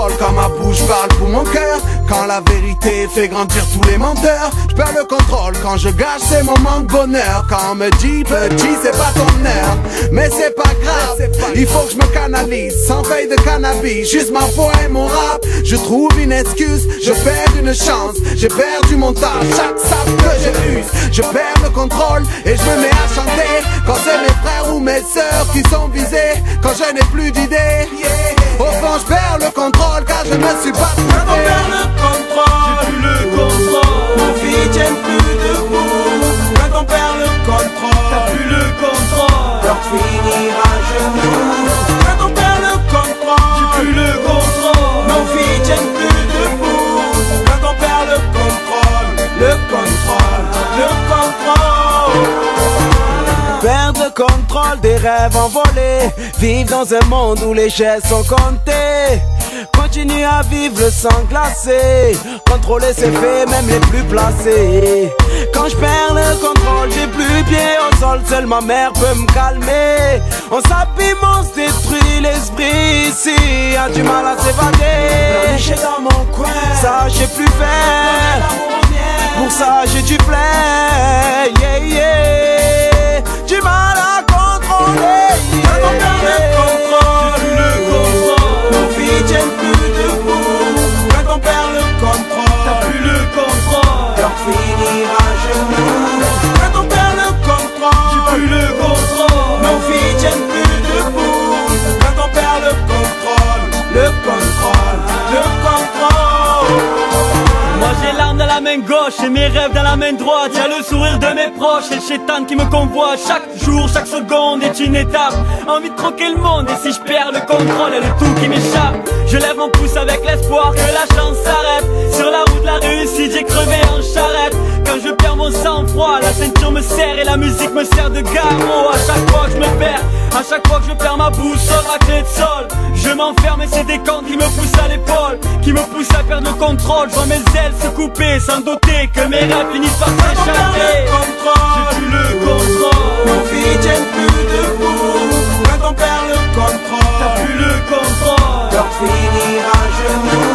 contrôle quand ma bouche parle pour mon cœur. Quand la vérité fait grandir tous les menteurs. Je perds le contrôle quand je gâche ces moments de bonheur. Quand on me dit petit c'est pas ton heure. Mais c'est pas grave, il faut que je me canalise. Sans veille de cannabis, juste ma voix et mon rap. Je trouve une excuse, je perds une chance. J'ai perdu mon temps, chaque sable que je use. Je perds le contrôle et je me mets à chanter. Quand c'est mes frères ou mes sœurs qui sont visés. Quand je n'ai plus d'idées, au fond je perds le contrôle car je ne suis pas trouvé. Quand on perd le contrôle, j'ai plus le contrôle. Nos filles tiennent plus debout. Quand on perd le contrôle, t'as plus le contrôle. Leur finir à genoux. Quand on perd le contrôle, j'ai plus le contrôle. Nos filles tiennent plus debout. Quand on perd le contrôle, le contrôle, le contrôle. Perdre le contrôle des rêves envolés. Vivre dans un monde où les gestes sont comptés. Continue à vivre le sang glacé. Contrôler ses faits, même les plus placés. Quand je perds le contrôle, j'ai plus pied au sol. Seule ma mère peut me calmer. On s'abîme, on se détruit l'esprit. Ici, a du mal à s'évader. J'ai dans mon coin, ça j'ai plus faire. Pour ça j'ai du plaisir, yeah, yeah. Du mal à contrôler, yeah. Quand on perd le contrôle, j'ai plus le contrôle. Nos filles tiennent plus debout. Quand on perd le contrôle, t'as plus le contrôle. Leur finir à genoux. Quand on perd le contrôle, j'ai plus le contrôle. Nos filles tiennent plus debout. Quand on perd le contrôle, le contrôle, le contrôle. Moi j'ai l'arme dans la main gauche et mes rêves dans la main droite. Y'a le sourire de mes proches et le chétan qui me convoite. Chaque jour, chaque seconde est une étape. Envie de troquer le monde et si je perds le contrôle, y'a le tout qui m'échappe. Je lève mon pouce avec l'espoir que la chance s'arrête. Sur la route de la réussite, j'ai crevé en charrette. Quand je perds mon sang-froid, la ceinture me serre et la musique me sert de garrot. À chaque fois que je me perds, à chaque fois que je perds ma boussole, ma clé de sol, je m'enferme et c'est des cordes qui me poussent à l'épaule, qui me poussent à perdre le contrôle. Je vois mes ailes se couper sans douter que mes rêves finissent par s'échapper. J'ai plus le contrôle. Nos filles tiennent plus debout. Quand on perd le contrôle, t'as plus le contrôle. Leur finir à genoux.